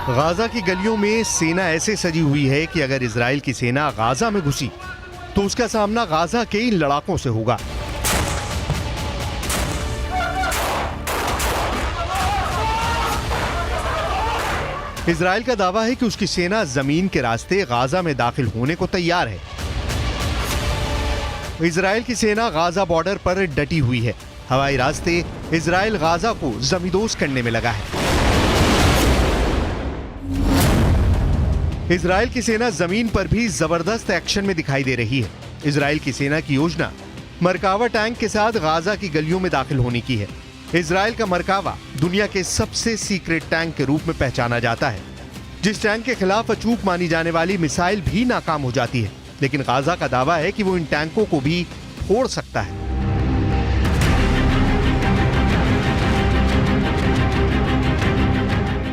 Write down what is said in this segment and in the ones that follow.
Gaza की गलियों में सेना ऐसे सजी हुई है कि अगर इजराइल की सेना गाजा में घुसी तो उसका सामना गाजा के इन लड़ाकों से होगा। इजराइल का दावा है कि उसकी सेना जमीन के रास्ते गाजा में दाखिल होने को तैयार है। इजराइल की सेना गाजा बॉर्डर पर डटी हुई है। हवाई रास्ते इजराइल गाजा को जमींदोज करने में लगा है। इजराइल की सेना जमीन पर भी जबरदस्त एक्शन में दिखाई दे रही है। इजराइल की सेना की योजना मरकावा टैंक के साथ गाजा की गलियों में दाखिल होने की है। इजराइल का मरकावा दुनिया के सबसे सीक्रेट टैंक के रूप में पहचाना जाता है। जिस टैंक के खिलाफ अचूक मानी जाने वाली मिसाइल भी नाकाम हो जाती है, लेकिन गाजा का दावा है कि वो इन टैंकों को भी फोड़ सकता है।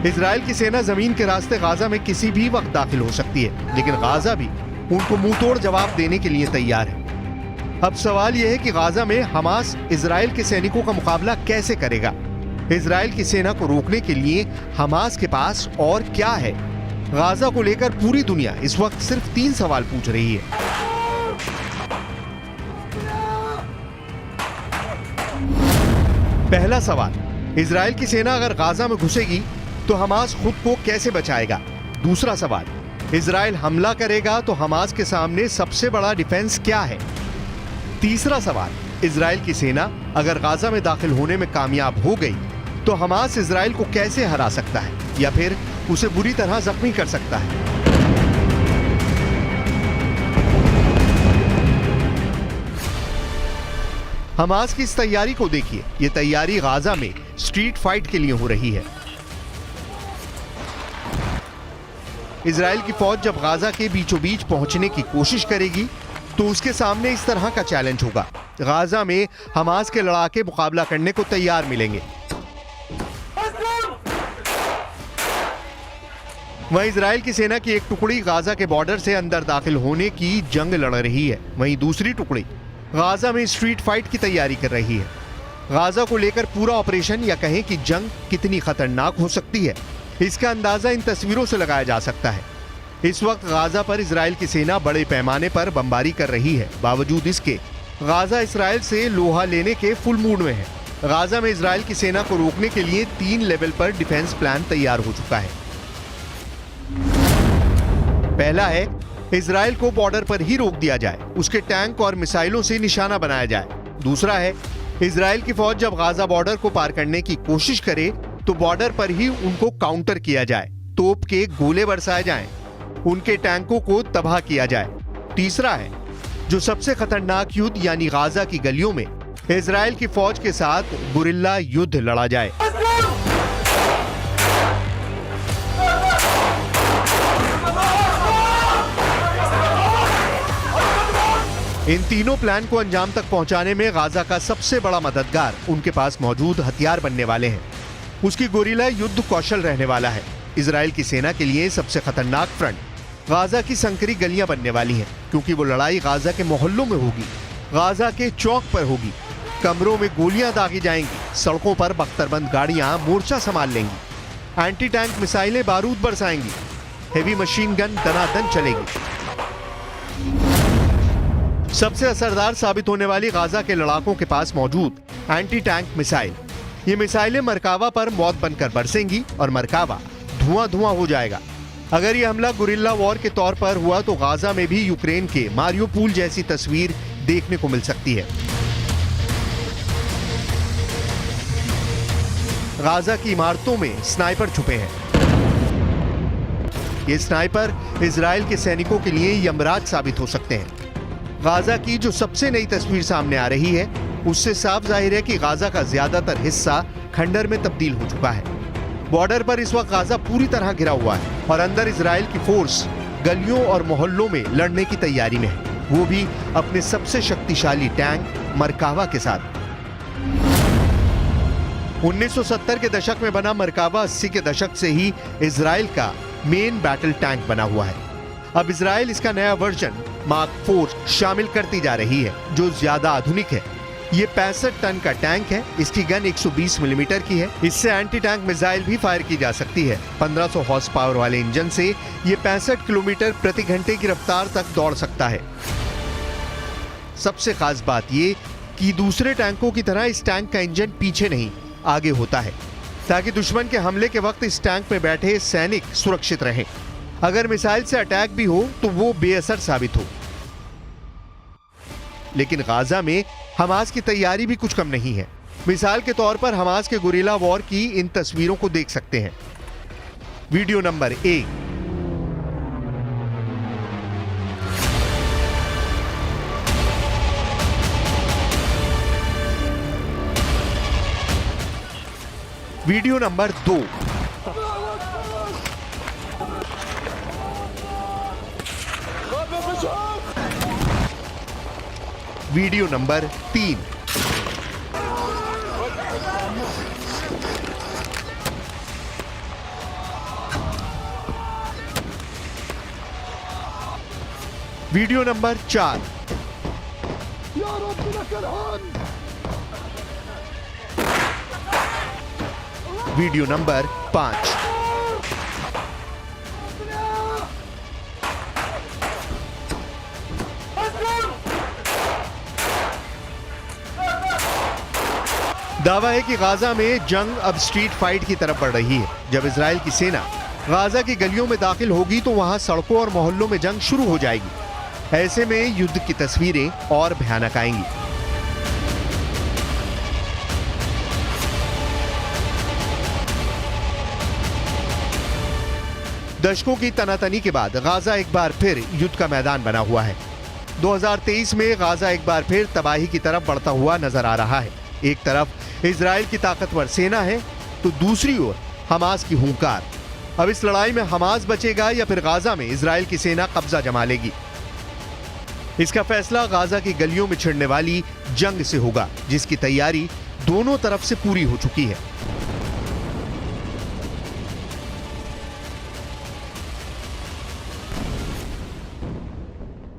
इजराइल की सेना जमीन के रास्ते गाजा में किसी भी वक्त दाखिल हो सकती है, लेकिन गाजा भी उनको मुंहतोड़ जवाब देने के लिए तैयार है। अब सवाल यह है कि गाजा में हमास इजराइल के सैनिकों का मुकाबला कैसे करेगा। इजराइल की सेना को रोकने के लिए हमास के पास और क्या है। गाजा को लेकर पूरी दुनिया इस वक्त सिर्फ 3 सवाल पूछ रही है। पहला सवाल, इजराइल की सेना अगर गाजा में घुसेगी तो हमास खुद को कैसे बचाएगा। दूसरा सवाल, इजराइल हमला करेगा तो हमास के सामने सबसे बड़ा डिफेंस क्या है। तीसरा सवाल, इजराइल की सेना अगर गाजा में दाखिल होने में कामयाब हो गई तो हमास इजराइल को कैसे हरा सकता है या फिर उसे बुरी तरह जख्मी कर सकता है। हमास की इस तैयारी को देखिए। यह तैयारी गाजा में स्ट्रीट फाइट के लिए हो रही है। इजराइल की फौज जब गाजा के बीचों बीच पहुंचने की कोशिश करेगी तो उसके सामने इस तरह का चैलेंज होगा। गाजा में हमास के लड़ाके मुकाबला करने को तैयार मिलेंगे। वहीं इजराइल की सेना की एक टुकड़ी गाजा के बॉर्डर से अंदर दाखिल होने की जंग लड़ रही है। वहीं दूसरी टुकड़ी गाजा में स्ट्रीट फाइट की तैयारी कर रही है। गाजा को लेकर पूरा ऑपरेशन या कहें कि जंग कितनी खतरनाक हो सकती है, इसका अंदाजा इन तस्वीरों से लगाया जा सकता है। इस वक्त गाजा पर इजराइल की सेना बड़े पैमाने पर बमबारी कर रही है। बावजूद इसके गाजा इजराइल से लोहा लेने के फुल मूड में है। गाजा में इजराइल की सेना को रोकने के लिए 3 लेवल पर डिफेंस प्लान तैयार हो चुका है। पहला है, इजराइल को बॉर्डर पर ही रोक दिया जाए, उसके टैंक और मिसाइलों से निशाना बनाया जाए। दूसरा है, इजराइल की फौज जब गाजा बॉर्डर को पार करने की कोशिश करे तो बॉर्डर पर ही उनको काउंटर किया जाए, तोप के गोले बरसाए जाएं, उनके टैंकों को तबाह किया जाए। तीसरा है, जो सबसे खतरनाक युद्ध यानी गाजा की गलियों में इजराइल की फौज के साथ गुरिल्ला युद्ध लड़ा जाए। इन तीनों प्लान को अंजाम तक पहुंचाने में गाजा का सबसे बड़ा मददगार उनके पास मौजूद हथियार बनने वाले हैं। उसकी गोरिल्ला युद्ध कौशल रहने वाला है। इजराइल की सेना के लिए सबसे खतरनाक फ्रंट गाजा की संकरी गलियां बनने वाली हैं, क्योंकि वो लड़ाई गाजा के मोहल्लों में होगी, गाजा के चौक पर होगी। कमरों में गोलियां दागी जाएंगी, सड़कों पर बख्तरबंद गाड़ियां मोर्चा संभाल लेंगी, एंटी टैंक मिसाइलें बारूद बरसाएंगी, हेवी मशीन गन दनादन चलेगी। सबसे असरदार साबित होने वाली गाजा के लड़ाकों के पास मौजूद एंटी टैंक मिसाइल। ये मिसाइलें मरकावा पर मौत बनकर बरसेंगी और मरकावा धुआं धुआं हो जाएगा। अगर ये हमला गुरिल्ला वॉर के तौर पर हुआ तो गाजा में भी यूक्रेन के मारियोपोल जैसी तस्वीर देखने को मिल सकती है। गाजा की इमारतों में स्नाइपर छुपे हैं। ये स्नाइपर इजराइल के सैनिकों के लिए यमराज साबित हो सकते हैं। गाजा की जो सबसे नई तस्वीर सामने आ रही है, उससे साफ जाहिर है कि गाजा का ज्यादातर हिस्सा खंडर में तब्दील हो चुका है। बॉर्डर पर इस वक्त गाजा पूरी तरह घिरा हुआ है और अंदर इजराइल की फोर्स गलियों और मोहल्लों में लड़ने की तैयारी में है, वो भी अपने सबसे शक्तिशाली टैंक मरकावा के साथ। 1970 के दशक में बना मरकावा 80 के दशक से ही इजराइल का मेन बैटल टैंक बना हुआ है। अब इजराइल इसका नया वर्जन मार्क 4 शामिल करती जा रही है, जो ज्यादा आधुनिक है। ये 65 टन का टैंक है। इसकी गन 120 मिलीमीटर की है। इससे एंटी टैंक मिसाइल भी फायर की जा सकती है। 1500 हॉर्स पावर वाले इंजन से ये 65 किलोमीटर प्रति घंटे की रफ्तार तक दौड़ सकता है। सबसे खास बात ये कि दूसरे टैंकों की तरह इस टैंक का इंजन पीछे नहीं आगे होता है, ताकि दुश्मन के हमले के वक्त इस टैंक में बैठे सैनिक सुरक्षित रहें। अगर मिसाइल से अटैक भी हो तो वो बेअसर साबित हो। लेकिन गाजा में हमास की तैयारी भी कुछ कम नहीं है। मिसाल के तौर पर हमास के गुरिल्ला वॉर की इन तस्वीरों को देख सकते हैं। Video number 1। Video number 2। Video number 3। Video number 4। Video number 5। दावा है कि गाजा में जंग अब स्ट्रीट फाइट की तरफ बढ़ रही है। जब इजराइल की सेना गाजा की गलियों में दाखिल होगी तो वहां सड़कों और मोहल्लों में जंग शुरू हो जाएगी। ऐसे में युद्ध की तस्वीरें और भयानक आएंगी। दशकों की तनातनी के बाद गाजा एक बार फिर युद्ध का मैदान बना हुआ है। 2023 में गाजा एक बार फिर तबाही की तरफ बढ़ता हुआ नजर आ रहा है। एक तरफ इजराइल की ताकतवर सेना है तो दूसरी ओर हमास की हुंकार। अब इस लड़ाई में हमास बचेगा या फिर गाजा में इजराइल की सेना कब्जा जमा लेगी? इसका फैसला गाजा की गलियों में छिड़ने वाली जंग से होगा, जिसकी तैयारी दोनों तरफ से पूरी हो चुकी है।